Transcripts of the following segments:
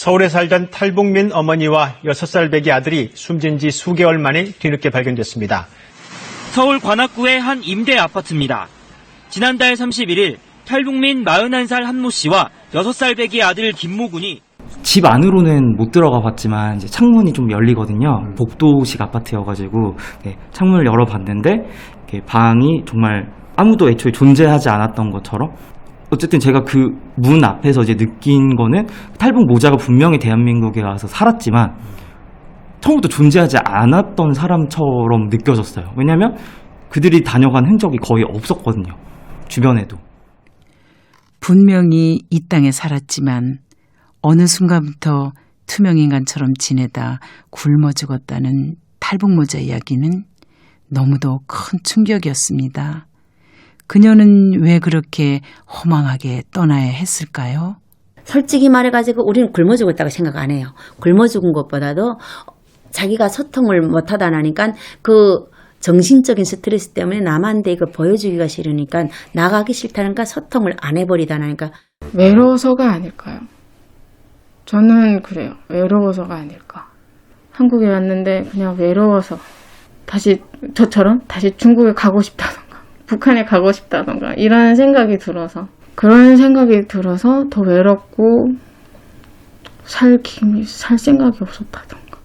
서울에 살던 탈북민 어머니와 6살 배기 아들이 숨진 지 수개월 만에 뒤늦게 발견됐습니다. 서울 관악구의 한 임대 아파트입니다. 지난달 31일 탈북민 41살 한모 씨와 6살 배기 아들 김모 군이 집 안으로는 못 들어가 봤지만 이제 창문이 좀 열리거든요. 복도식 아파트여가지고 창문을 열어봤는데 방이 정말 아무도 애초에 존재하지 않았던 것처럼, 어쨌든 제가 그 문 앞에서 이제 느낀 거는 탈북 모자가 분명히 대한민국에 와서 살았지만 처음부터 존재하지 않았던 사람처럼 느껴졌어요. 왜냐하면 그들이 다녀간 흔적이 거의 없었거든요. 주변에도. 분명히 이 땅에 살았지만 어느 순간부터 투명인간처럼 지내다 굶어 죽었다는 탈북모자 이야기는 너무도 큰 충격이었습니다. 그녀는 왜 그렇게 허망하게 떠나야 했을까요? 솔직히 말해가지고 우리는 굶어 죽었다고 생각 안 해요. 굶어 죽은 것보다도 자기가 소통을 못하다 나니까 그 정신적인 스트레스 때문에 남한테 이걸 보여주기가 싫으니까 나가기 싫다니까 소통을 안 해버리다 나니까. 외로워서가 아닐까요? 저는 그래요. 외로워서가 아닐까. 한국에 왔는데 그냥 외로워서 저처럼 다시 중국에 가고 싶다던가 북한에 가고 싶다던가 이런 생각이 들어서, 그런 생각이 들어서 더 외롭고 살 생각이 없었다던가.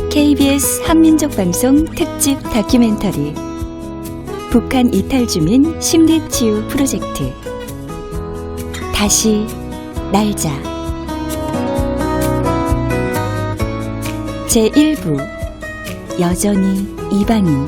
KBS 한민족방송 특집 다큐멘터리 북한 이탈주민 심리치유 프로젝트 다시 날자 제1부 여전히 이방인.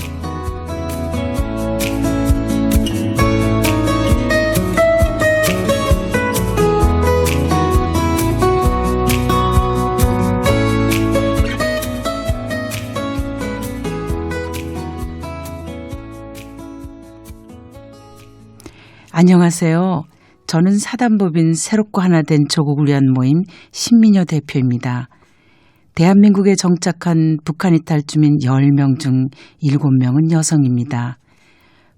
안녕하세요. 저는 사단법인 새롭고 하나 된 조국을 위한 모임 신민여 대표입니다. 대한민국에 정착한 북한 이탈 주민 10명 중 7명은 여성입니다.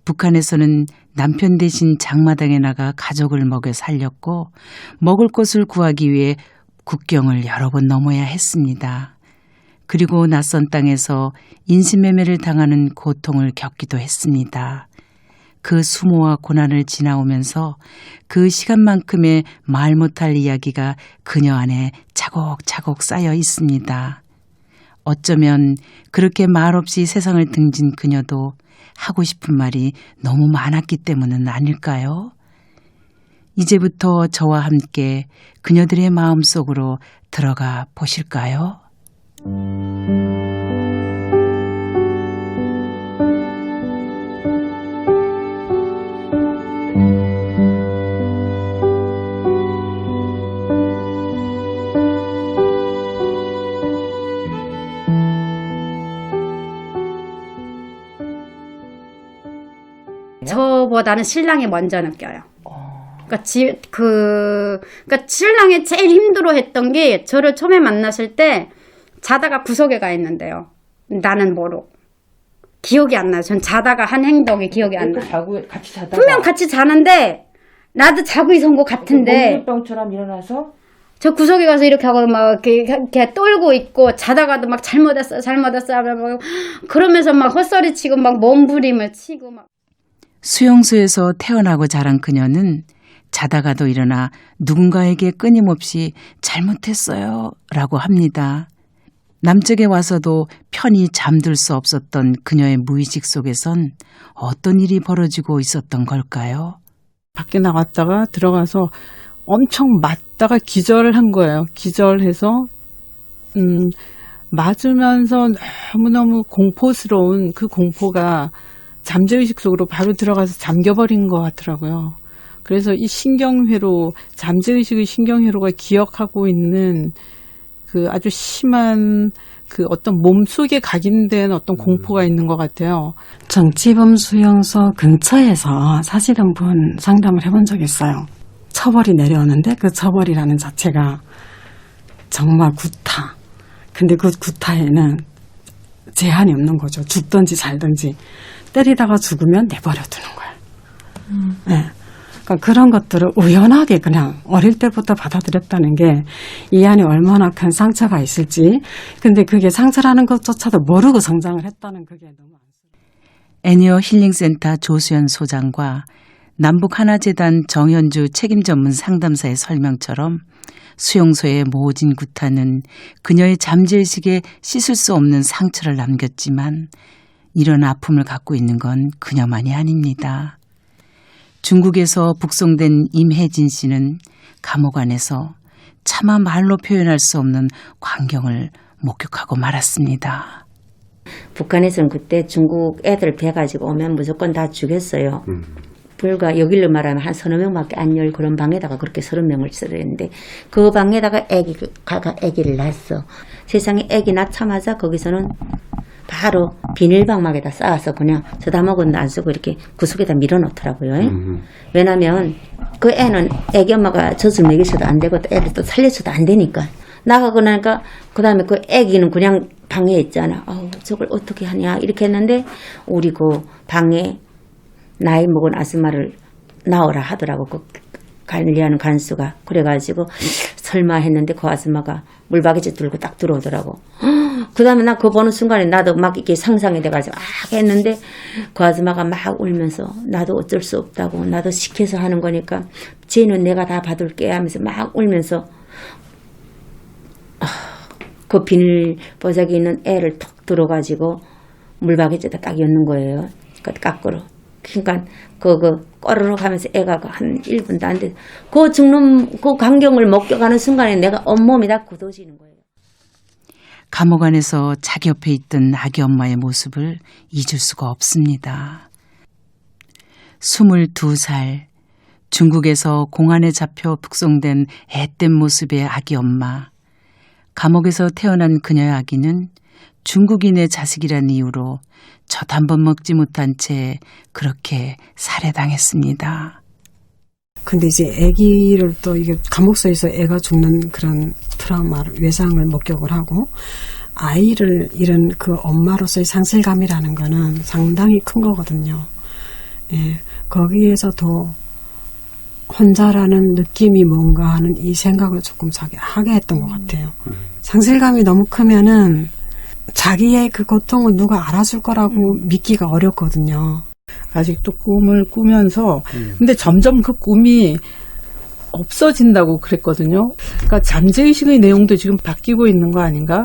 북한에서는 남편 대신 장마당에 나가 가족을 먹여 살렸고 먹을 것을 구하기 위해 국경을 여러 번 넘어야 했습니다. 그리고 낯선 땅에서 인신매매를 당하는 고통을 겪기도 했습니다. 그 수모와 고난을 지나오면서 그 시간만큼의 말 못할 이야기가 그녀 안에 차곡차곡 쌓여 있습니다. 어쩌면 그렇게 말없이 세상을 등진 그녀도 하고 싶은 말이 너무 많았기 때문은 아닐까요? 이제부터 저와 함께 그녀들의 마음속으로 들어가 보실까요? 저보다는 신랑이 먼저 느껴요. 그러니까 신랑이 제일 힘들어했던 게 저를 처음에 만났을 때 자다가 구석에 가 있는데요. 나는 모르고 기억이 안 나요. 전 자다가 한 행동이 기억이 안 나요. 같이 자다가 분명 같이 자는데 나도 자고 있은 것 같은데 몽유병처럼 일어나서 저 구석에 가서 이렇게 하고 막 이렇게 떨고 있고 자다가도 막 잘못했어 그러면서 막 헛소리 치고 막 몸부림을 치고 막. 수용소에서 태어나고 자란 그녀는 자다가도 일어나 누군가에게 끊임없이 잘못했어요 라고 합니다. 남쪽에 와서도 편히 잠들 수 없었던 그녀의 무의식 속에선 어떤 일이 벌어지고 있었던 걸까요? 밖에 나갔다가 들어가서 엄청 맞다가 기절을 한 거예요. 기절해서 맞으면서 너무너무 공포스러운 그 공포가 잠재의식 속으로 바로 들어가서 잠겨버린 것 같더라고요. 그래서 이 신경회로, 잠재의식의 신경회로가 기억하고 있는 그 아주 심한 그 어떤 몸속에 각인된 어떤 공포가 있는 것 같아요. 정치범 수용소 근처에서 사실 한 번 상담을 해본 적이 있어요. 처벌이 내려오는데 그 처벌이라는 자체가 정말 구타. 근데 그 구타에는 제한이 없는 거죠. 죽든지 살든지 때리다가 죽으면 내버려 두는 거예요. 네. 그러니까 그런 것들을 우연하게 그냥 어릴 때부터 받아들였다는 게 이 안에 얼마나 큰 상처가 있을지. 근데 그게 상처라는 것조차도 모르고 성장을 했다는 그게 너무 애니어 힐링센터 조수연 소장과 남북하나재단 정현주 책임전문 상담사의 설명처럼 수용소의 모진 구타는 그녀의 잠재의식에 씻을 수 없는 상처를 남겼지만 이런 아픔을 갖고 있는 건 그녀만이 아닙니다. 중국에서 북송된 임혜진 씨는 감옥 안에서 차마 말로 표현할 수 없는 광경을 목격하고 말았습니다. 북한에서는 그때 중국 애들 배 가지고 오면 무조건 다 죽였어요. 불과 여기로 말하면 한 서너 명밖에 안 열 그런 방에다가 그렇게 30명을 쓰랬는데 그 방에다가 애기를 낳았어. 세상에 애기 낳자마자 거기서는 바로 비닐방막에다 쌓아서 그냥 저다 먹은 안 쓰고 이렇게 구석에다 밀어놓더라고요. 왜냐면 그 애는 애기 엄마가 젖을 먹여서도 안 되고 또 애를 또 살려서도 안 되니까. 나가고 나니까 그 다음에 그 애기는 그냥 방에 있잖아. 저걸 어떻게 하냐 이렇게 했는데 우리 그 방에 나이 먹은 아줌마를 나오라 하더라고. 그 관리하는 간수가. 그래가지고 설마 했는데 그 아줌마가 물바게지 들고 딱 들어오더라고. 그 다음에 나 그거 보는 순간에 나도 막 이렇게 상상이 돼가지고 했는데 그 아줌마가 막 울면서 나도 어쩔 수 없다고 나도 시켜서 하는 거니까 쟤는 내가 다 받을게 하면서 막 울면서 그 비닐 보자기 있는 애를 톡 들어가지고 물바게지에다 딱 였는 거예요. 깎으로. 그러니까 꼬르륵 하면서 애가 한 1분도 안 돼. 그 죽는 그 광경을 목격하는 순간에 내가 온몸이 다 굳어지는 거예요. 감옥 안에서 자기 옆에 있던 아기 엄마의 모습을 잊을 수가 없습니다. 22살 중국에서 공안에 잡혀 북송된 앳된 모습의 아기 엄마. 감옥에서 태어난 그녀의 아기는 중국인의 자식이라는 이유로 젖 한 번 먹지 못한 채 그렇게 살해당했습니다. 근데 이제 아기를 또 이게 감옥소에서 애가 죽는 그런 트라우마를 외상을 목격을 하고 아이를 잃은 그 엄마로서의 상실감이라는 거는 상당히 큰 거거든요. 예, 거기에서도 혼자라는 느낌이 뭔가 하는 이 생각을 조금 하게 했던 것 같아요. 상실감이 너무 크면은 자기의 그 고통을 누가 알아줄 거라고 믿기가 어렵거든요. 아직도 꿈을 꾸면서 근데 점점 그 꿈이 없어진다고 그랬거든요. 그러니까 잠재의식의 내용도 지금 바뀌고 있는 거 아닌가?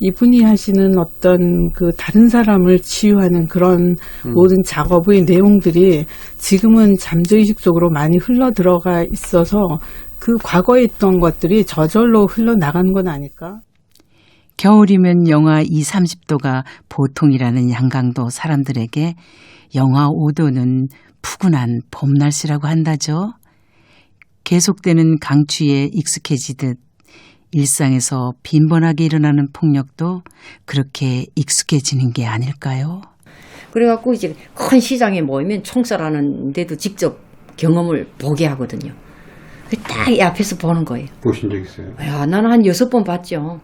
이분이 하시는 어떤 그 다른 사람을 치유하는 그런 모든 작업의 내용들이 지금은 잠재의식 속으로 많이 흘러 들어가 있어서 그 과거에 있던 것들이 저절로 흘러나가는 건 아닐까? 겨울이면 영하 20, 30도가 보통이라는 양강도 사람들에게 영하 5도는 푸근한 봄 날씨라고 한다죠. 계속되는 강추위에 익숙해지듯 일상에서 빈번하게 일어나는 폭력도 그렇게 익숙해지는 게 아닐까요? 그래갖고 이제 큰 시장에 모이면 총살하는 데도 직접 경험을 보게 하거든요. 딱 이 앞에서 보는 거예요. 보신 적 있어요? 야, 나는 한 6번 봤죠.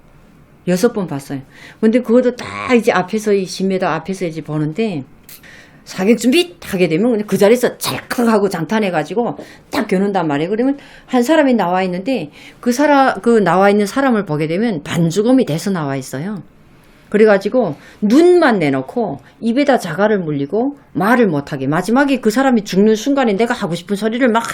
6번 봤어요. 근데 그것도 딱 이제 앞에서 이 10m 앞에서 이제 보는데 사격 준비 하게 되면 그냥 그 자리에서 찰칵 하고 장탄해가지고 딱 겨눈단 말이에요. 그러면 한 사람이 나와 있는데 그 나와 있는 사람을 보게 되면 반주검이 돼서 나와 있어요. 그래가지고 눈만 내놓고 입에다 자갈을 물리고 말을 못하게 마지막에 그 사람이 죽는 순간에 내가 하고 싶은 소리를 막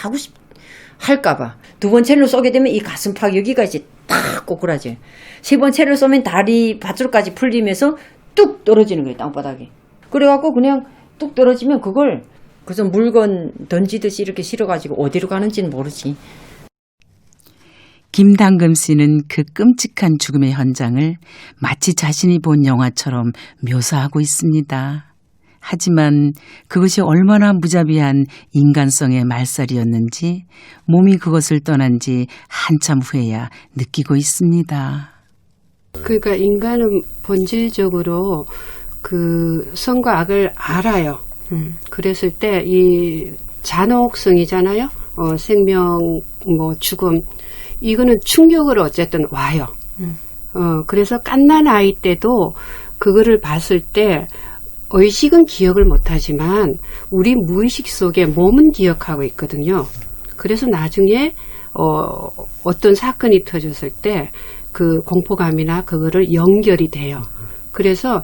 할까봐. 두 번째로 쏘게 되면 이 가슴팍 여기가 이제 탁 꼬꾸라져요. 세 번째로 쏘면 다리 밧줄까지 풀리면서 뚝 떨어지는 거예요, 땅바닥에. 그래갖고 그냥 뚝 떨어지면 그걸 그래서 물건 던지듯이 이렇게 실어가지고 어디로 가는지는 모르지. 김당금 씨는 그 끔찍한 죽음의 현장을 마치 자신이 본 영화처럼 묘사하고 있습니다. 하지만 그것이 얼마나 무자비한 인간성의 말살이었는지 몸이 그것을 떠난 지 한참 후에야 느끼고 있습니다. 그러니까 인간은 본질적으로 그 선과 악을 알아요. 그랬을 때 이 잔혹성이잖아요. 생명, 죽음, 이거는 충격을 어쨌든 와요. 그래서 갓난 아이 때도 그거를 봤을 때 의식은 기억을 못하지만 우리 무의식 속에 몸은 기억하고 있거든요. 그래서 나중에 어떤 사건이 터졌을 때 그 공포감이나 그거를 연결이 돼요. 그래서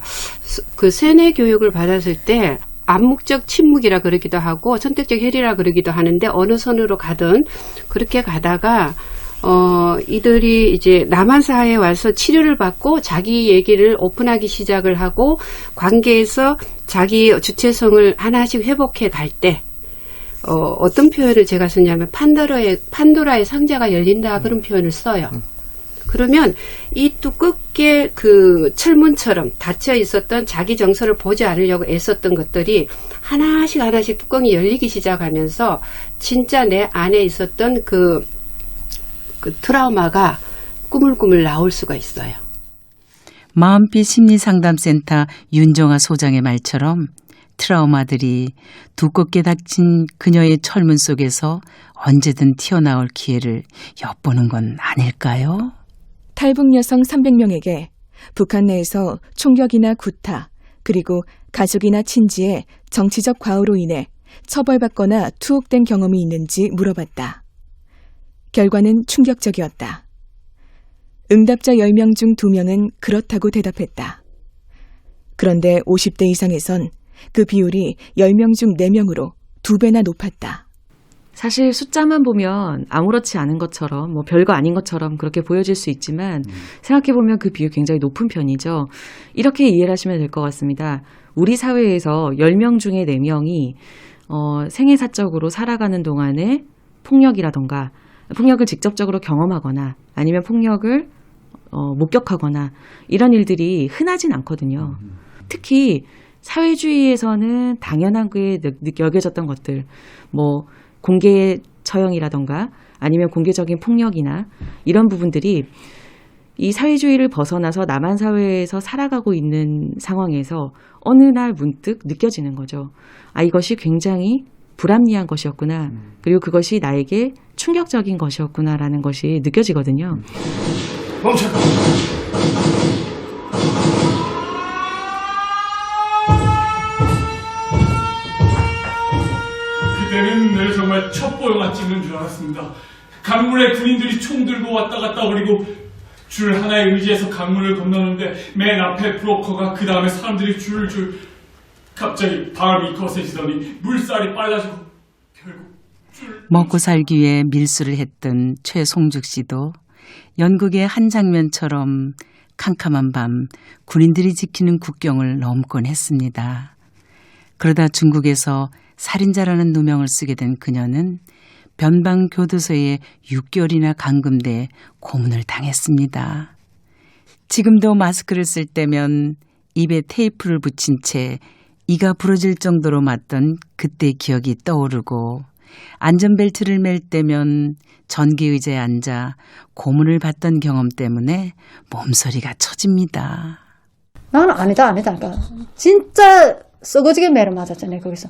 그 세뇌 교육을 받았을 때 암묵적 침묵이라 그러기도 하고 선택적 혈이라 그러기도 하는데 어느 선으로 가든 그렇게 가다가 이들이 이제 남한사회에 와서 치료를 받고 자기 얘기를 오픈하기 시작을 하고 관계에서 자기 주체성을 하나씩 회복해 갈 때 어떤 표현을 제가 썼냐면 판도라의 상자가 열린다 그런 표현을 써요. 그러면 이 두껍게 그 철문처럼 닫혀 있었던 자기 정서를 보지 않으려고 애썼던 것들이 하나씩 뚜껑이 열리기 시작하면서 진짜 내 안에 있었던 그 트라우마가 꾸물꾸물 나올 수가 있어요. 마음빛 심리상담센터 윤정아 소장의 말처럼 트라우마들이 두껍게 닫힌 그녀의 철문 속에서 언제든 튀어나올 기회를 엿보는 건 아닐까요? 탈북 여성 300명에게 북한 내에서 총격이나 구타, 그리고 가족이나 친지의 정치적 과오로 인해 처벌받거나 투옥된 경험이 있는지 물어봤다. 결과는 충격적이었다. 응답자 10명 중 2명은 그렇다고 대답했다. 그런데 50대 이상에선 그 비율이 10명 중 4명으로 2배나 높았다. 사실 숫자만 보면 아무렇지 않은 것처럼 별거 아닌 것처럼 그렇게 보여질 수 있지만 생각해보면 그 비율이 굉장히 높은 편이죠. 이렇게 이해를 하시면 될 것 같습니다. 우리 사회에서 10명 중에 4명이 생애사적으로 살아가는 동안에 폭력이라던가 폭력을 직접적으로 경험하거나 아니면 폭력을 목격하거나 이런 일들이 흔하진 않거든요. 특히 사회주의에서는 당연한 게 여겨졌던 것들, 공개 처형이라던가 아니면 공개적인 폭력이나 이런 부분들이 이 사회주의를 벗어나서 남한 사회에서 살아가고 있는 상황에서 어느 날 문득 느껴지는 거죠. 이것이 굉장히 불합리한 것이었구나. 그리고 그것이 나에게 충격적인 것이었구나라는 것이 느껴지거든요. 멈춰! 그때는 늘 정말 첩보 영화 찍는 줄 알았습니다. 강물에 군인들이 총 들고 왔다 갔다 그리고 줄 하나에 의지해서 강물을 건너는데 맨 앞에 브로커가 그 다음에 사람들이 줄줄 갑자기 바람이 거세지더니 물살이 빨라지고 결국 먹고 살기 위해 밀수를 했던 최송죽 씨도 연극의 한 장면처럼 캄캄한 밤 군인들이 지키는 국경을 넘곤 했습니다. 그러다 중국에서 살인자라는 누명을 쓰게 된 그녀는 변방 교도소에 6개월이나 감금돼 고문을 당했습니다. 지금도 마스크를 쓸 때면 입에 테이프를 붙인 채 이가 부러질 정도로 맞던 그때 기억이 떠오르고 안전벨트를 맬 때면 전기의자에 앉아 고문을 받던 경험 때문에 몸서리가 쳐집니다. 나는 아니다. 그러니까 진짜 썩어지게 매를 맞았잖아요, 거기서.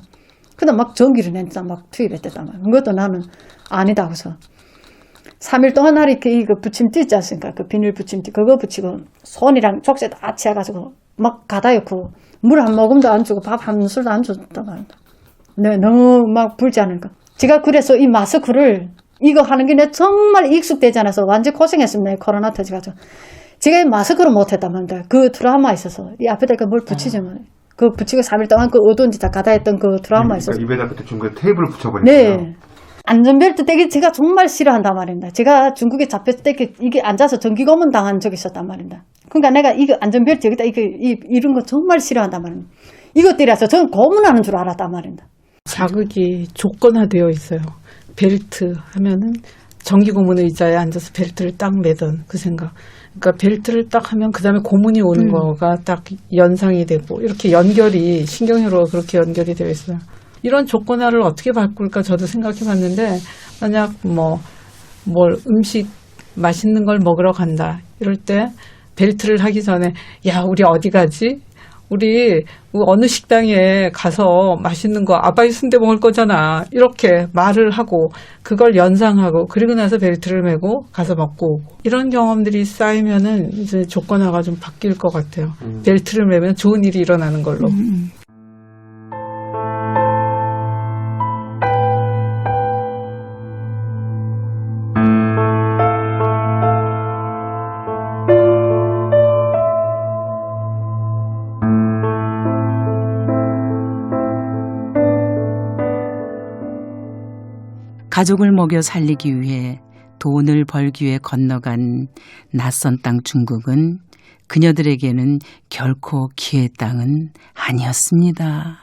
근데 막 전기를 낸다, 막 투입했단 말이야. 그것도 나는 아니다, 그래서. 3일 동안 날 이렇게 이거 붙임띠 있지 않습니까? 그 비닐 붙임띠, 그거 붙이고 손이랑 족쇄 다 채가지고 막 가다 놓고 물 한 모금도 안 주고 밥 한 술도 안 줬단 말이야. 네, 너무 막 불지 않으니까. 제가 그래서 이 마스크를 이거 하는 게 내 정말 익숙되지 않아서 완전 고생했습니다. 코로나 터지가지고. 제가 이 마스크를 못했단 말이야. 그 트라우마 있어서. 이 앞에다 뭘 붙이자면. 그 붙이고 3일 동안 그 어두운 짓 다 가다 했던 그 트라우마 있어서. 입에다 그때 중국에 테이블을 붙여버렸어요. 네. 안전벨트 떼기 제가 정말 싫어한단 말입니다. 제가 중국에 잡혔을 때 이게 앉아서 전기고문 당한 적이 있었단 말입니다. 그러니까 내가 이거 안전벨트 여기다 이런 거 정말 싫어한단 말입니다. 이것들이라서 저는 고문하는 줄 알았단 말입니다. 자극이 조건화되어 있어요. 벨트 하면은 전기고문 의자에 앉아서 벨트를 딱 매던 그 생각. 그러니까 벨트를 딱 하면 그 다음에 고문이 오는 거가 딱 연상이 되고 이렇게 연결이 신경회로가 그렇게 연결이 되어 있어요. 이런 조건화를 어떻게 바꿀까 저도 생각해 봤는데 만약 뭘 음식 맛있는 걸 먹으러 간다 이럴 때 벨트를 하기 전에 야 우리 어디 가지? 우리 어느 식당에 가서 맛있는 거 아바이 순대 먹을 거잖아. 이렇게 말을 하고 그걸 연상하고 그리고 나서 벨트를 메고 가서 먹고 오고. 이런 경험들이 쌓이면은 이제 조건화가 좀 바뀔 것 같아요. 벨트를 메면 좋은 일이 일어나는 걸로. 가족을 먹여 살리기 위해 돈을 벌기 위해 건너간 낯선 땅 중국은 그녀들에게는 결코 기회의 땅은 아니었습니다.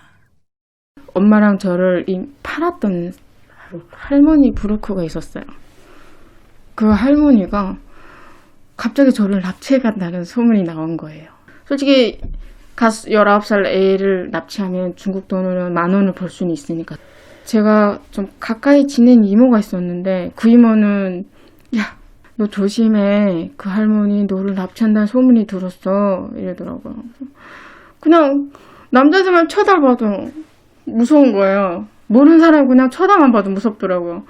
엄마랑 저를 팔았던 할머니 브로커가 있었어요. 그 할머니가 갑자기 저를 납치해간다는 소문이 나온 거예요. 솔직히 19살 애를 납치하면 중국 돈으로 10,000원을 벌 수는 있으니까. 제가 좀 가까이 지낸 이모가 있었는데 그 이모는 야, 너 조심해. 그 할머니 너를 납치한다는 소문이 들었어. 이러더라고요. 그냥 남자들만 쳐다봐도 무서운 거예요. 모르는 사람 그냥 쳐다만 봐도 무섭더라고요.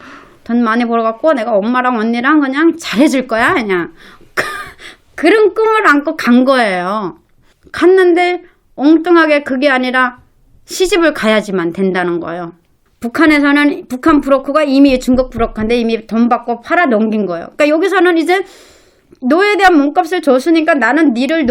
돈 많이 벌어갖고 내가 엄마랑 언니랑 그냥 잘해줄 거야 그냥. 그런 꿈을 안고 간 거예요. 갔는데 엉뚱하게 그게 아니라 시집을 가야지만 된다는 거예요. 북한에서는 북한 브로커가 이미 중국 브로커인데 이미 돈 받고 팔아 넘긴 거예요. 그러니까 여기서는 이제 너에 대한 몸값을 줬으니까 나는 니를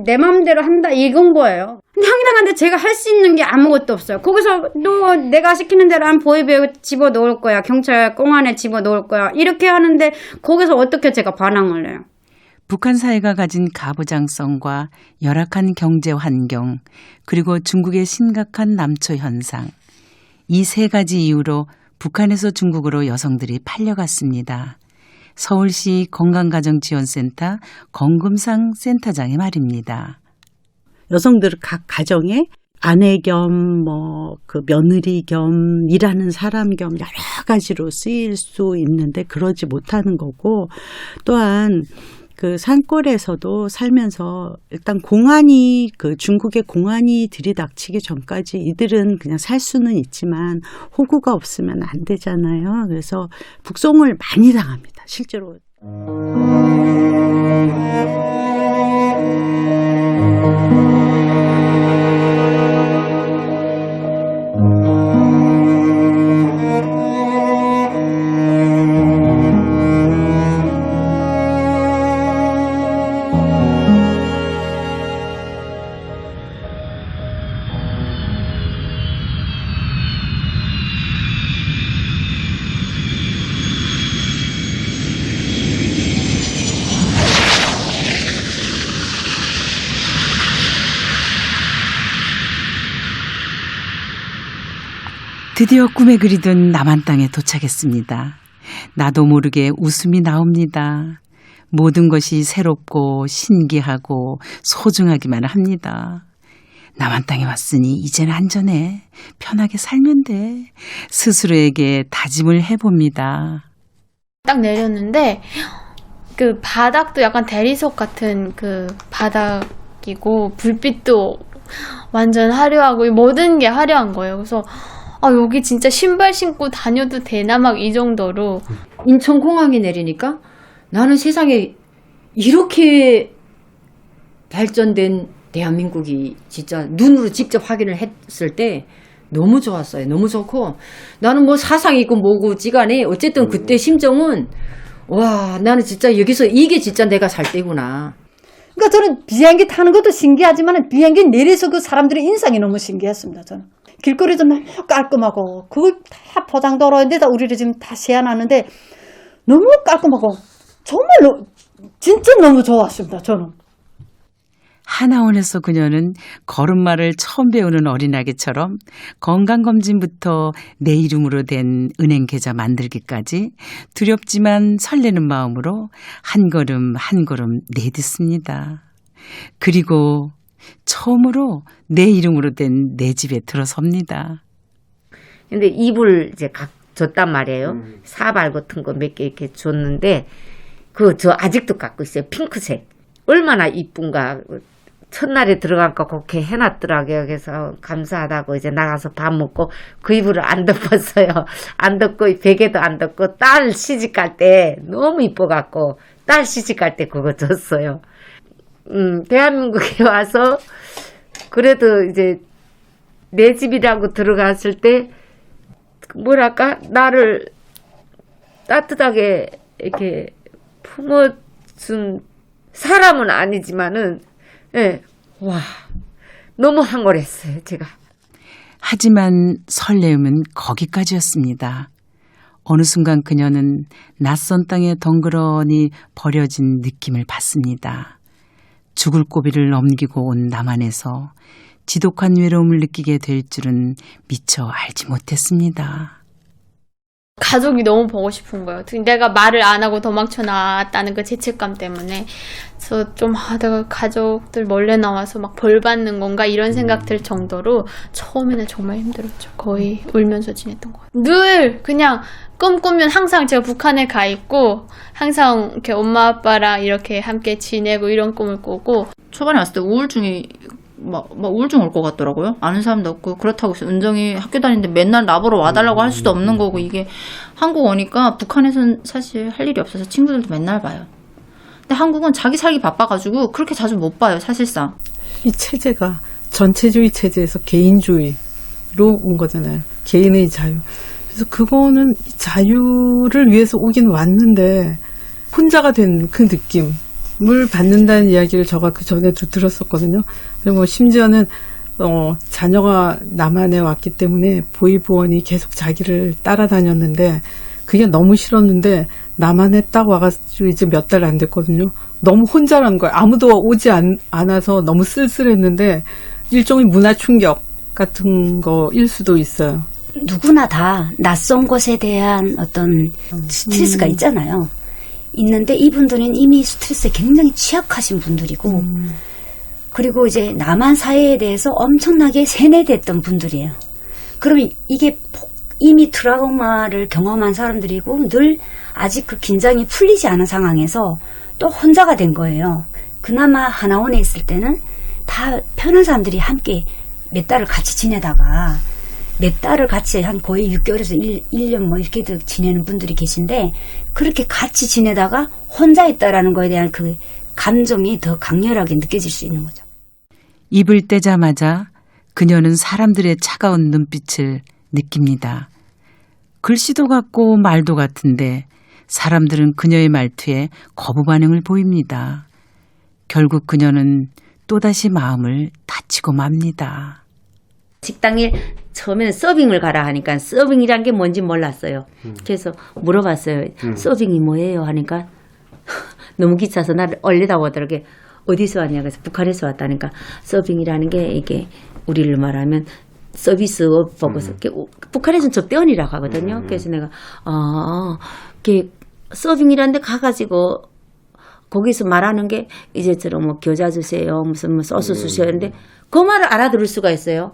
내 맘대로 한다 이건 거예요. 근데 황당한데 제가 할 수 있는 게 아무것도 없어요. 거기서 너 내가 시키는 대로 한 보이비에 집어넣을 거야. 경찰 공안에 집어넣을 거야. 이렇게 하는데 거기서 어떻게 제가 반항을 해요. 북한 사회가 가진 가부장성과 열악한 경제 환경, 그리고 중국의 심각한 남초 현상. 이 세 가지 이유로 북한에서 중국으로 여성들이 팔려갔습니다. 서울시 건강가정지원센터 건금상 센터장의 말입니다. 여성들 각 가정에 아내 겸 그 며느리 겸 일하는 사람 겸 여러 가지로 쓰일 수 있는데 그러지 못하는 거고, 또한 그 산골에서도 살면서 일단 공안이 중국의 공안이 들이닥치기 전까지 이들은 그냥 살 수는 있지만 호구가 없으면 안 되잖아요. 그래서 북송을 많이 당합니다. 실제로. 드디어 꿈에 그리던 남한 땅에 도착했습니다. 나도 모르게 웃음이 나옵니다. 모든 것이 새롭고 신기하고 소중하기만 합니다. 남한 땅에 왔으니 이제는 안전해. 편하게 살면 돼. 스스로에게 다짐을 해봅니다. 딱 내렸는데 그 바닥도 약간 대리석 같은 그 바닥이고 불빛도 완전 화려하고 모든 게 화려한 거예요. 그래서 여기 진짜 신발 신고 다녀도 되나 막 이 정도로. 인천공항에 내리니까 나는 세상에 이렇게 발전된 대한민국이 진짜 눈으로 직접 확인을 했을 때 너무 좋았어요. 너무 좋고 나는 뭐 사상이 있고 뭐고 지간에 어쨌든 그때 심정은 와, 나는 진짜 여기서 이게 진짜 내가 살 때구나. 그러니까 저는 비행기 타는 것도 신기하지만 비행기 내려서 그 사람들의 인상이 너무 신기했습니다. 저는 길거리도 너무 깔끔하고 그걸 다 포장도로인데다 우리를 지금 다 세워놨는데 너무 깔끔하고 정말로 진짜 너무 좋았습니다. 저는. 하나원에서 그녀는 걸음마를 처음 배우는 어린아기처럼 건강검진부터 내 이름으로 된 은행 계좌 만들기까지 두렵지만 설레는 마음으로 한 걸음 한 걸음 내딛습니다. 그리고 처음으로 내 이름으로 된 내 집에 들어섭니다. 근데 이불 이제 줬단 말이에요. 사발 같은 거 몇 개 이렇게 줬는데 저 아직도 갖고 있어요. 핑크색. 얼마나 이쁜가. 첫날에 들어가니까 그렇게 해놨더라고요. 그래서 감사하다고 이제 나가서 밥 먹고 그 이불을 안 덮었어요. 안 덮고 베개도 안 덮고 딸 시집갈 때 너무 이뻐갖고 딸 시집갈 때 그거 줬어요. 대한민국에 와서 그래도 이제 내 집이라고 들어갔을 때 뭐랄까 나를 따뜻하게 이렇게 품어준 사람은 아니지만은 예, 와 너무 황홀했어요 제가. 하지만 설레음은 거기까지였습니다. 어느 순간 그녀는 낯선 땅에 덩그러니 버려진 느낌을 받습니다. 죽을 고비를 넘기고 온 남한에서 지독한 외로움을 느끼게 될 줄은 미처 알지 못했습니다. 가족이 너무 보고 싶은 거예요. 내가 말을 안 하고 도망쳐 나왔다는 그 죄책감 때문에. 그래서 좀 내가 가족들 몰래 나와서 막 벌 받는 건가 이런 생각 들 정도로 처음에는 정말 힘들었죠. 거의 울면서 지냈던 것 같아요. 늘 그냥 꿈꾸면 항상 제가 북한에 가 있고 항상 이렇게 엄마 아빠랑 이렇게 함께 지내고 이런 꿈을 꾸고. 초반에 왔을 때 우울증이 막 우울증 올 것 같더라고요. 아는 사람도 없고. 그렇다고 해서 은정이 학교 다니는데 맨날 나보러 와달라고 할 수도 없는 거고, 이게 한국 오니까 북한에서는 사실 할 일이 없어서 친구들도 맨날 봐요. 근데 한국은 자기 살기 바빠가지고 그렇게 자주 못 봐요, 사실상. 이 체제가 전체주의 체제에서 개인주의로 온 거잖아요. 개인의 자유. 그래서 그거는 이 자유를 위해서 오긴 왔는데 혼자가 된 그 느낌. 물 받는다는 이야기를 제가 그 전에도 들었었거든요. 그리고 심지어는 자녀가 남한에 왔기 때문에 보이부원이 계속 자기를 따라다녔는데 그게 너무 싫었는데 남한에 딱 와가지고 이제 몇 달 안 됐거든요. 너무 혼자라는 거예요. 아무도 오지 않아서 너무 쓸쓸했는데 일종의 문화 충격 같은 거일 수도 있어요. 누구나 다 낯선 것에 대한 어떤 스트레스가 있잖아요. 있는데 이분들은 이미 스트레스에 굉장히 취약하신 분들이고 그리고 이제 남한 사회에 대해서 엄청나게 세뇌됐던 분들이에요. 그러면 이게 이미 트라우마를 경험한 사람들이고 늘 아직 그 긴장이 풀리지 않은 상황에서 또 혼자가 된 거예요. 그나마 하나원에 있을 때는 다 편한 사람들이 함께 몇 달을 같이 지내다가 몇 달을 같이 한 거의 6개월에서 1년 뭐 이렇게 지내는 분들이 계신데 그렇게 같이 지내다가 혼자 있다라는 거에 대한 그 감정이 더 강렬하게 느껴질 수 있는 거죠. 입을 떼자마자 그녀는 사람들의 차가운 눈빛을 느낍니다. 글씨도 같고 말도 같은데 사람들은 그녀의 말투에 거부 반응을 보입니다. 결국 그녀는 또다시 마음을 다치고 맙니다. 식당에 처음에는 서빙을 가라 하니까 서빙이란 게 뭔지 몰랐어요. 그래서 물어봤어요. 서빙이 뭐예요? 하니까 너무 귀찮아서 나를 얼려다보더라고요. 어디서 왔냐? 그래서 북한에서 왔다니까 서빙이라는 게 이게 우리를 말하면 서비스업 보고서 북한에서는 접대원이라고 하거든요. 그래서 내가 이게 서빙이라는 데 가가지고 거기서 말하는 게 이제처럼 뭐 겨자 주세요. 무슨 뭐 소스 주세요. 하는데 그 말을 알아들을 수가 있어요.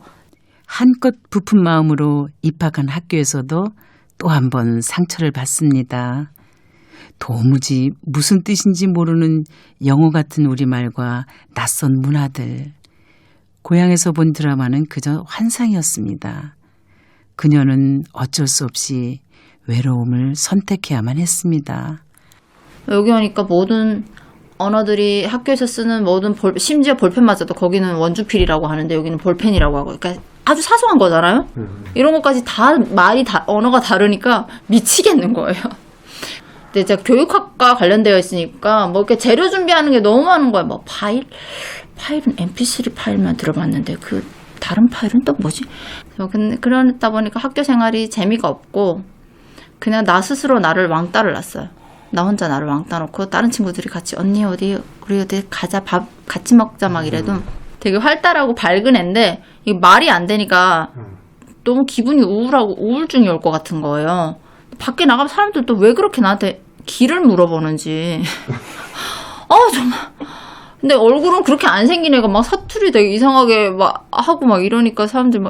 한껏 부푼 마음으로 입학한 학교에서도 또 한 번 상처를 받습니다. 도무지 무슨 뜻인지 모르는 영어 같은 우리말과 낯선 문화들. 고향에서 본 드라마는 그저 환상이었습니다. 그녀는 어쩔 수 없이 외로움을 선택해야만 했습니다. 여기 오니까 모든 언어들이 학교에서 쓰는 모든 심지어 볼펜마저도 거기는 원주필이라고 하는데 여기는 볼펜이라고 하고, 그러니까 아주 사소한 거잖아요. 이런 것까지 다 언어가 다르니까 미치겠는 거예요. 근데 제가 교육학과 관련되어 있으니까 뭐 이렇게 재료 준비하는 게 너무 많은 거예요. 뭐 파일은 mp3 파일만 들어봤는데 그 다른 파일은 또 뭐지? 그러다 보니까 학교 생활이 재미가 없고 그냥 나 스스로 나를 왕따를 놨어요. 나 혼자 나를 왕따 놓고 다른 친구들이 같이 언니 우리 어디 가자 밥 같이 먹자 막 이래도 되게 활달하고 밝은 애인데 이게 말이 안 되니까 너무 기분이 우울하고 우울증이 올 것 같은 거예요. 밖에 나가면 사람들 또 왜 그렇게 나한테 길을 물어보는지 정말. 근데 얼굴은 그렇게 안 생긴 애가 막 사투리 되게 이상하게 막 하고 막 이러니까 사람들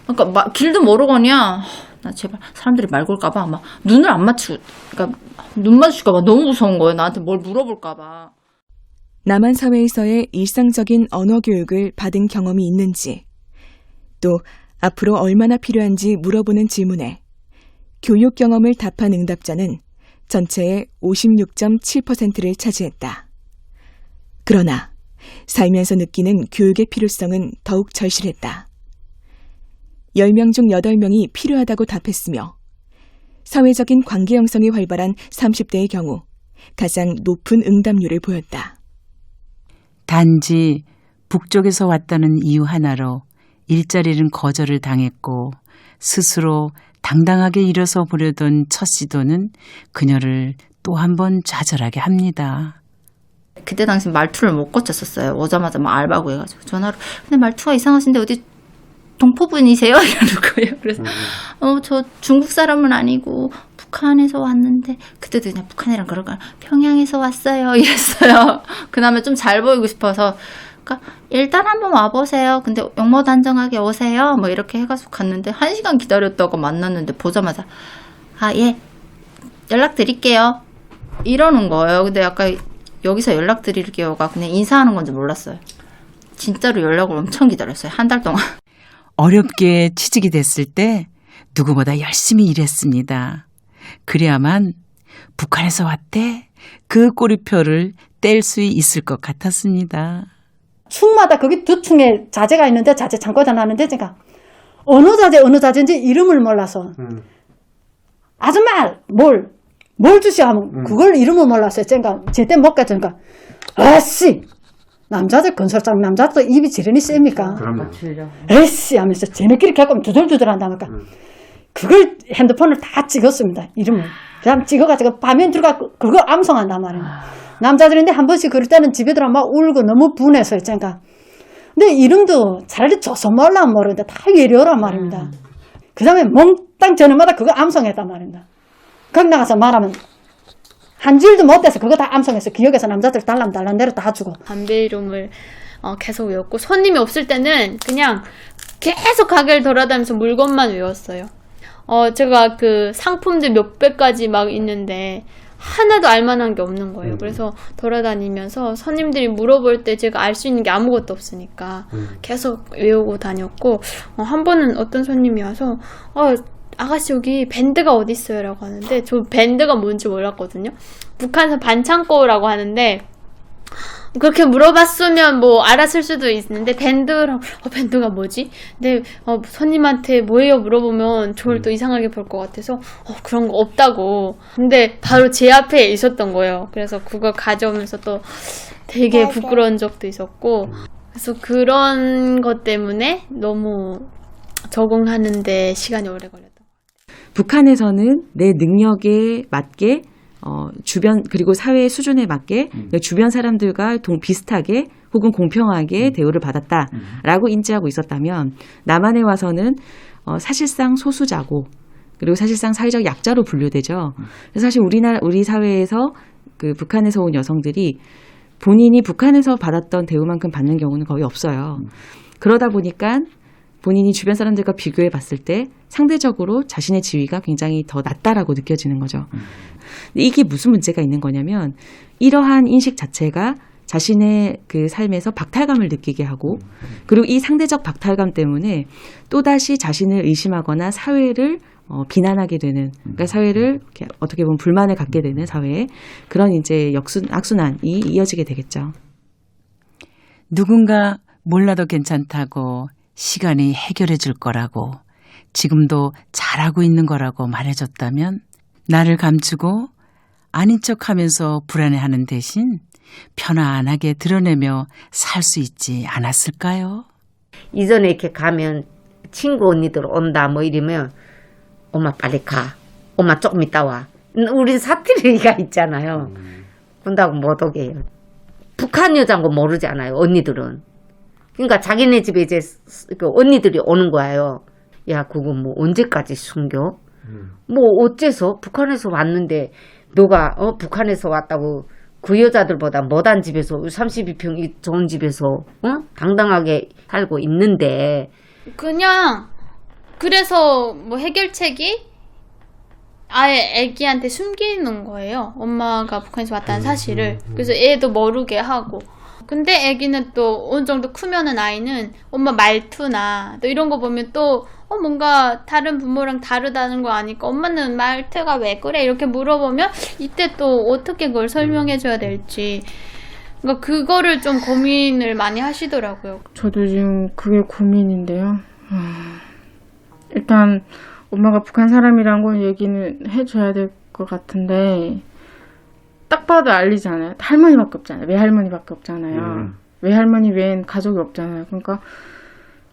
그러니까 길도 모르거냐. 나 제발 사람들이 말 걸까봐 막 눈을 안 맞추고, 그러니까 눈 마주칠까봐 너무 무서운 거예요. 나한테 뭘 물어볼까봐. 남한 사회에서의 일상적인 언어 교육을 받은 경험이 있는지, 또 앞으로 얼마나 필요한지 물어보는 질문에 교육 경험을 답한 응답자는 전체의 56.7%를 차지했다. 그러나 살면서 느끼는 교육의 필요성은 더욱 절실했다. 10명 중 8명이 필요하다고 답했으며 사회적인 관계 형성이 활발한 30대의 경우 가장 높은 응답률을 보였다. 단지 북쪽에서 왔다는 이유 하나로 일자리는 거절을 당했고 스스로 당당하게 일어서 보려던 첫 시도는 그녀를 또 한 번 좌절하게 합니다. 그때 당시 말투를 못 고쳤었어요. 오자마자 막 알바고 해가지고 전화로 근데 말투가 이상하신데 어디 동포분이세요? 이러는 거예요. 그래서 저 중국 사람은 아니고 북한에서 왔는데 그때도 그냥 북한이랑 그럴까 평양에서 왔어요 이랬어요. 그 다음에 좀 잘 보이고 싶어서 그러니까 일단 한번 와보세요. 근데 용모 단정하게 오세요. 뭐 이렇게 해가지고 갔는데 1시간 기다렸다가 만났는데 보자마자 예 연락드릴게요 이러는 거예요. 근데 약간 여기서 연락드릴게요가 그냥 인사하는 건지 몰랐어요. 진짜로 연락을 엄청 기다렸어요. 한 달 동안. 어렵게 취직이 됐을 때 누구보다 열심히 일했습니다. 그래야만 북한에서 왔대 그 꼬리표를 뗄 수 있을 것 같았습니다. 층마다 거기 두 층에 자재가 있는데 자재 창고다 나는데 제가 어느 자재인지 이름을 몰라서 아줌마 뭘 주시오 하면 그걸 이름을 몰랐어요. 제가 제때 못 가져니까 아씨 남자들 건설장 남자들 입이 지른이 셉니까? 그럼요. 에이씨 하면서 쟤네끼리 겪으면 두들두들 한다니까 그걸 핸드폰을 다 찍었습니다. 이름을. 그다음 찍어가지고 화면 들어가 그거 암송한단 말이에요. 남자들인데 한 번씩 그럴 때는 집에 들어 막 울고 너무 분해서 했잖아. 근데 이름도 차라리 줘서 몰라면 모르는데 다 외려란 말입니다. 그 다음에 몽땅 저녁마다 그거 암송했단 말입니다. 거기 나가서 말하면 한 줄도 못 돼서 그거 다 암송해서 기억에서 남자들 달란달란대로 다 주고. 담배 이름을 계속 외웠고 손님이 없을 때는 그냥 계속 가게를 돌아다니면서 물건만 외웠어요. 제가 그 상품들 몇백 가지 막 있는데 하나도 알만한 게 없는 거예요. 그래서 돌아다니면서 손님들이 물어볼 때 제가 알 수 있는 게 아무것도 없으니까 계속 외우고 다녔고 한 번은 어떤 손님이 와서 아가씨 여기 밴드가 어디 있어요? 라고 하는데 저 밴드가 뭔지 몰랐거든요. 북한에서 반창고라고 하는데 그렇게 물어봤으면 뭐 알았을 수도 있는데 밴드라고 밴드가 뭐지? 근데 손님한테 뭐예요 물어보면 저를 또 이상하게 볼 것 같아서 그런 거 없다고. 근데 바로 제 앞에 있었던 거예요. 그래서 그걸 가져오면서 또 되게 부끄러운 적도 있었고 그래서 그런 것 때문에 너무 적응하는데 시간이 오래 걸렸던 것 같아요. 북한에서는 내 능력에 맞게 주변 그리고 사회의 수준에 맞게 주변 사람들과 비슷하게 혹은 공평하게 대우를 받았다라고 인지하고 있었다면 남한에 와서는 사실상 소수자고 그리고 사실상 사회적 약자로 분류되죠. 그래서 사실 우리 사회에서 그 북한에서 온 여성들이 본인이 북한에서 받았던 대우만큼 받는 경우는 거의 없어요. 그러다 보니까 본인이 주변 사람들과 비교해 봤을 때 상대적으로 자신의 지위가 굉장히 더 낮다라고 느껴지는 거죠. 이게 무슨 문제가 있는 거냐면 이러한 인식 자체가 자신의 그 삶에서 박탈감을 느끼게 하고 그리고 이 상대적 박탈감 때문에 또다시 자신을 의심하거나 사회를 비난하게 되는 그러니까 사회를 이렇게 어떻게 보면 불만을 갖게 되는 사회에 그런 이제 악순환이 이어지게 되겠죠. 누군가 몰라도 괜찮다고 시간이 해결해 줄 거라고 지금도 잘하고 있는 거라고 말해줬다면 나를 감추고 아닌 척하면서 불안해하는 대신 편안하게 드러내며 살 수 있지 않았을까요? 이전에 이렇게 가면 친구 언니들 온다 뭐 이러면 엄마 빨리 가. 엄마 조금 있다 와. 우리 사투리가 있잖아요. 그런다고 못 오게 해요. 북한 여자인 거 모르지 않아요. 언니들은. 그러니까 자기네 집에 이제 그 언니들이 오는 거예요. 야 그거 뭐 언제까지 숨겨? 뭐 어째서 북한에서 왔는데 너가 북한에서 왔다고 그 여자들보다 못한 집에서 32평 좋은 집에서 당당하게 살고 있는데 그냥 그래서 뭐 해결책이 아예 애기한테 숨기는 거예요. 엄마가 북한에서 왔다는 사실을. 그래서 애도 모르게 하고 근데 애기는 또 어느 정도 크면은 아이는 엄마 말투나 또 이런 거 보면 또 뭔가 다른 부모랑 다르다는 거 아니까 엄마는 말투가 왜 그래? 이렇게 물어보면 이때 또 어떻게 그걸 설명해줘야 될지 그러니까 그거를 좀 고민을 많이 하시더라고요. 저도 지금 그게 고민인데요. 일단 엄마가 북한 사람이란 걸 얘기는 해줘야 될 것 같은데 딱 봐도 알리잖아요. 할머니밖에 없잖아요. 외할머니밖에 없잖아요. 외할머니 외엔 가족이 없잖아요. 그러니까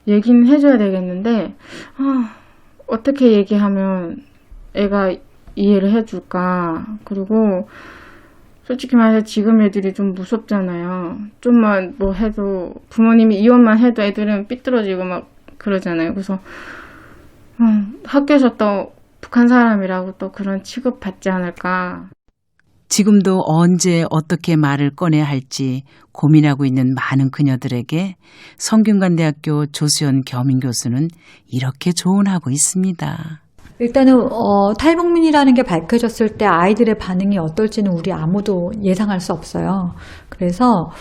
얘기는 해줘야 되겠는데 어떻게 얘기하면 애가 이해를 해줄까. 그리고 솔직히 말해서 지금 애들이 좀 무섭잖아요. 좀만 뭐 해도 부모님이 이혼만 해도 애들은 삐뚤어지고 막 그러잖아요. 그래서 학교에서 또 북한 사람이라고 또 그런 취급 받지 않을까. 지금도 언제 어떻게 말을 꺼내야 할지 고민하고 있는 많은 그녀들에게 성균관대학교 조수연 겸임 교수는 이렇게 조언하고 있습니다. 일단은 탈북민이라는 게 밝혀졌을 때 아이들의 반응이 어떨지는 우리 아무도 예상할 수 없어요. 그래서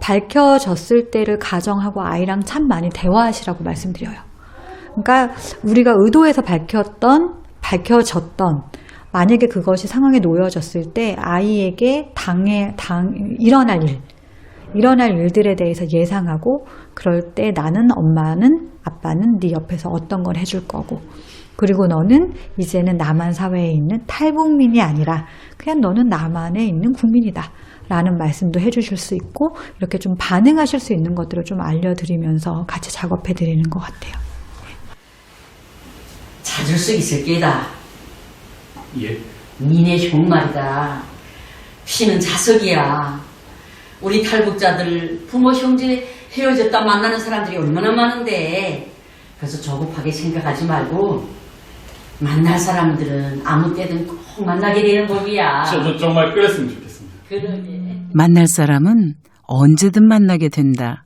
밝혀졌을 때를 가정하고 아이랑 참 많이 대화하시라고 말씀드려요. 그러니까 우리가 의도해서 밝혀졌던 만약에 그것이 상황에 놓여졌을 때 아이에게 일어날 일들에 대해서 예상하고 그럴 때 나는 엄마는 아빠는 네 옆에서 어떤 걸 해줄 거고 그리고 너는 이제는 남한 사회에 있는 탈북민이 아니라 그냥 너는 남한에 있는 국민이다 라는 말씀도 해주실 수 있고 이렇게 좀 반응하실 수 있는 것들을 좀 알려드리면서 같이 작업해 드리는 것 같아요. 찾을 수 있을 게다. 예? 니네 형말이다. 피는 자석이야. 우리 탈북자들 부모 형제 헤어졌다 만나는 사람들이 얼마나 많은데 그래서 조급하게 생각하지 말고 만날 사람들은 아무 때든 꼭 만나게 되는 법이야. 저도 정말 그랬으면 좋겠습니다. 그러게. 만날 사람은 언제든 만나게 된다.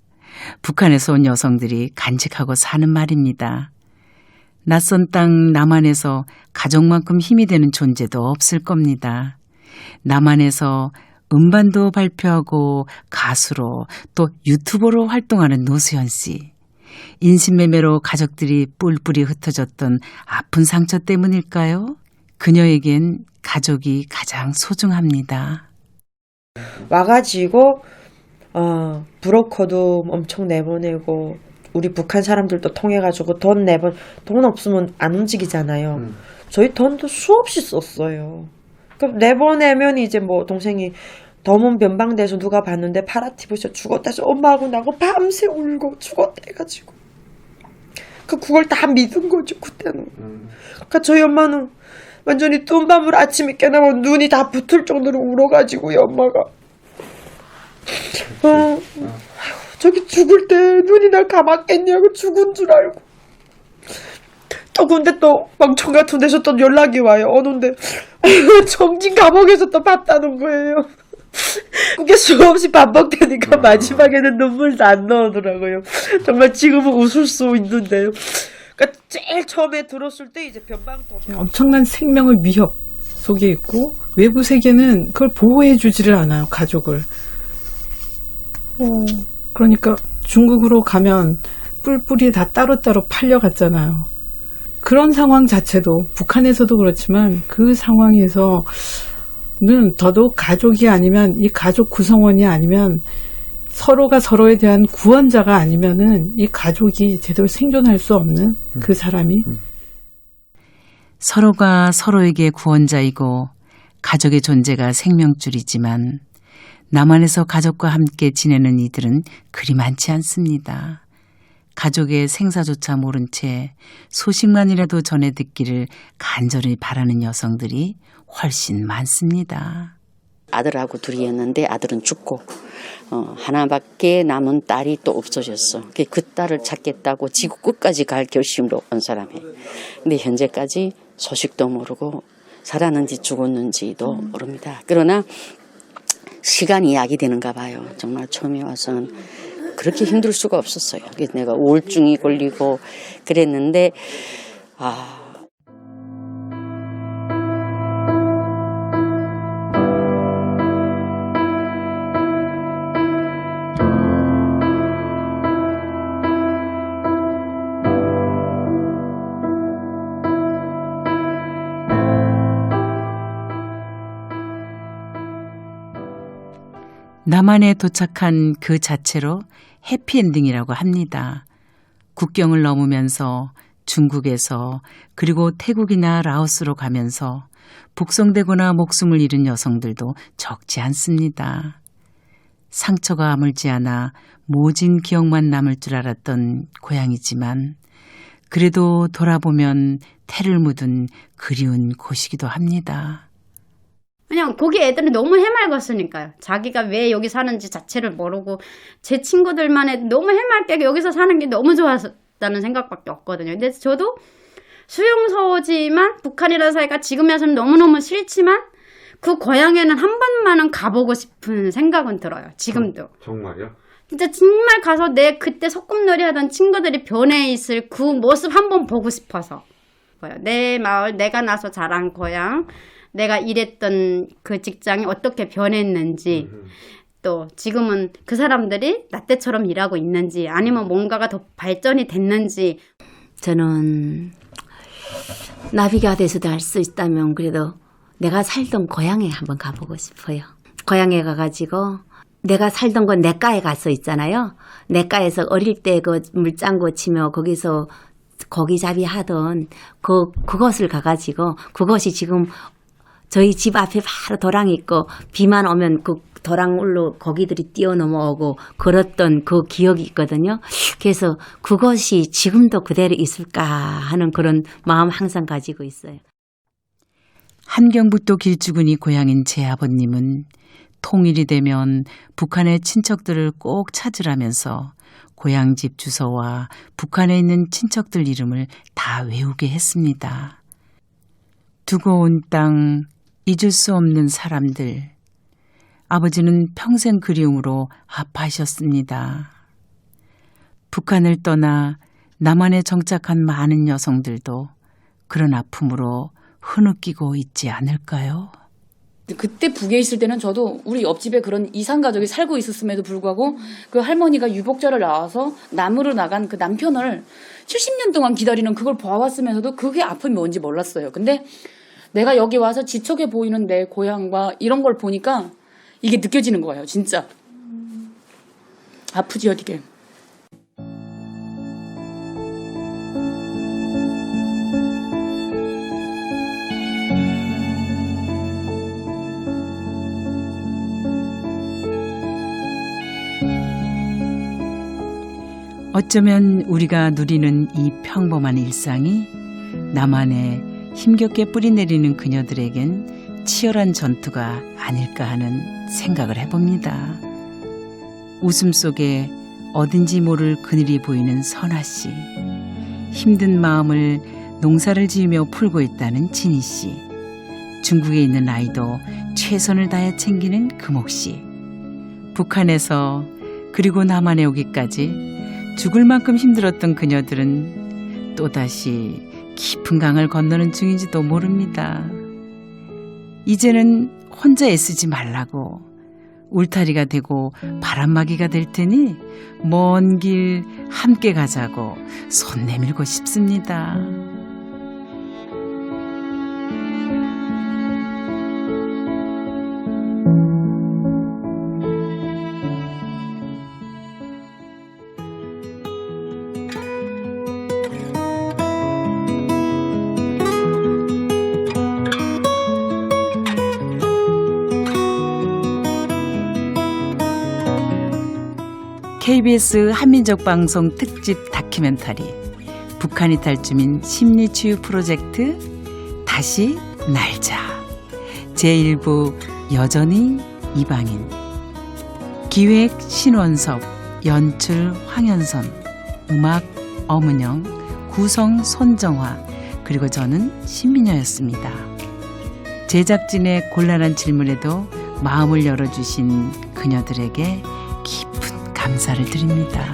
북한에서 온 여성들이 간직하고 사는 말입니다. 낯선 땅 남한에서 가족만큼 힘이 되는 존재도 없을 겁니다. 남한에서 음반도 발표하고 가수로 또 유튜버로 활동하는 노수연 씨. 인신매매로 가족들이 뿔뿔이 흩어졌던 아픈 상처 때문일까요? 그녀에겐 가족이 가장 소중합니다. 와가지고 브로커도 엄청 내보내고 우리 북한 사람들도 통해가지고 돈 없으면 안 움직이잖아요. 저희 돈도 수없이 썼어요. 그럼 내보내면 이제 뭐 동생이 덤은 변방돼서 누가 봤는데 파라티브에서 죽었다 해서 엄마하고 나하고 밤새 울고 죽었다 해가지고 그걸 다 믿은 거죠 그때는. 그러니까 저희 엄마는 완전히 뜬밤을 아침에 깨나면 눈이 다 붙을 정도로 울어가지고요 엄마가. 저기 죽을 때 눈이 날 감았겠냐고 죽은 줄 알고. 또 근데 또 망청 같은 데서 또 연락이 와요. 오는데 정진 감옥에서 또 봤다는 거예요. 그게 수없이 반복되니까 마지막에는 눈물도 안 나오더라고요. 정말 지금은 웃을 수 있는데요. 그러니까 제일 처음에 들었을 때 이제 변방도 엄청난 생명의 위협 속에 있고 외부 세계는 그걸 보호해 주지를 않아요. 가족을. 그러니까 중국으로 가면 뿔뿔이 다 따로따로 팔려갔잖아요. 그런 상황 자체도 북한에서도 그렇지만 그 상황에서는 더더욱 가족이 아니면 이 가족 구성원이 아니면 서로가 서로에 대한 구원자가 아니면은 이 가족이 제대로 생존할 수 없는 그 사람이 서로가 서로에게 구원자이고 가족의 존재가 생명줄이지만 남한에서 가족과 함께 지내는 이들은 그리 많지 않습니다. 가족의 생사조차 모른 채 소식만이라도 전해 듣기를 간절히 바라는 여성들이 훨씬 많습니다. 아들하고 둘이었는데 아들은 죽고 하나밖에 남은 딸이 또 없어졌어. 그 딸을 찾겠다고 지구 끝까지 갈 결심으로 온 사람이에요. 근데 현재까지 소식도 모르고 살았는지 죽었는지도 모릅니다. 그러나 시간이 약이 되는가 봐요. 정말 처음에 와서는 그렇게 힘들 수가 없었어요. 그래서 내가 우울증이 걸리고 그랬는데 남한에 도착한 그 자체로 해피엔딩이라고 합니다. 국경을 넘으면서 중국에서 그리고 태국이나 라오스로 가면서 북송되거나 목숨을 잃은 여성들도 적지 않습니다. 상처가 아물지 않아 모진 기억만 남을 줄 알았던 고향이지만 그래도 돌아보면 태를 묻은 그리운 곳이기도 합니다. 그냥 거기 애들은 너무 해맑았으니까요. 자기가 왜 여기 사는지 자체를 모르고 제 친구들만 해도 너무 해맑게 여기서 사는 게 너무 좋았다는 생각밖에 없거든요. 근데 저도 수용소지만 북한이라는 사회가 지금에서는 너무너무 싫지만 그 고향에는 한 번만은 가보고 싶은 생각은 들어요. 지금도. 정말요? 진짜 정말 가서 내 그때 소꿉놀이 하던 친구들이 변해 있을 그 모습 한번 보고 싶어서. 내 마을, 내가 나서 자란 고향, 내가 일했던 그 직장이 어떻게 변했는지, 또 지금은 그 사람들이 나 때처럼 일하고 있는지, 아니면 뭔가가 더 발전이 됐는지. 저는 나비가 돼서도 알 수 있다면 그래도 내가 살던 고향에 한번 가보고 싶어요. 고향에 가가지고 내가 살던 건 내과에 가서 있잖아요. 내과에서 어릴 때 그 물장구 치며 거기서 고기잡이 하던 그것을 가가지고 그것이 지금 저희 집 앞에 바로 도랑이 있고 비만 오면 그 도랑울로 고기들이 뛰어넘어오고 그랬던 그 기억이 있거든요. 그래서 그것이 지금도 그대로 있을까 하는 그런 마음 항상 가지고 있어요. 함경북도 길주군이 고향인 제 아버님은 통일이 되면 북한의 친척들을 꼭 찾으라면서 고향 집 주소와 북한에 있는 친척들 이름을 다 외우게 했습니다. 두고 온 땅, 잊을 수 없는 사람들. 아버지는 평생 그리움으로 아파하셨습니다. 북한을 떠나 남한에 정착한 많은 여성들도 그런 아픔으로 흐느끼고 있지 않을까요? 그때 북에 있을 때는 저도 우리 옆집에 그런 이산 가족이 살고 있었음에도 불구하고 그 할머니가 유복자를 나와서 남으로 나간 그 남편을 70년 동안 기다리는 그걸 보아왔으면서도 그게 아픔이 뭔지 몰랐어요. 근데 내가 여기 와서 지척해 보이는 내 고향과 이런 걸 보니까 이게 느껴지는 거예요. 진짜. 아프지요, 되게. 어쩌면 우리가 누리는 이 평범한 일상이 남한에 힘겹게 뿌리내리는 그녀들에겐 치열한 전투가 아닐까 하는 생각을 해봅니다. 웃음 속에 어딘지 모를 그늘이 보이는 선아 씨, 힘든 마음을 농사를 지으며 풀고 있다는 진희 씨, 중국에 있는 아이도 최선을 다해 챙기는 금옥 씨, 북한에서 그리고 남한에 오기까지 죽을 만큼 힘들었던 그녀들은 또다시 깊은 강을 건너는 중인지도 모릅니다. 이제는 혼자 애쓰지 말라고 울타리가 되고 바람막이가 될 테니 먼 길 함께 가자고 손 내밀고 싶습니다. KBS 한민족 방송 특집 다큐멘터리 북한 이탈 주민 심리치유 프로젝트 다시 날자 제1부 여전히 이방인 기획 신원섭 연출 황현선 음악 엄은영 구성 손정화 그리고 저는 신민여였습니다. 제작진의 곤란한 질문에도 마음을 열어주신 그녀들에게 깊은 감사를 드립니다.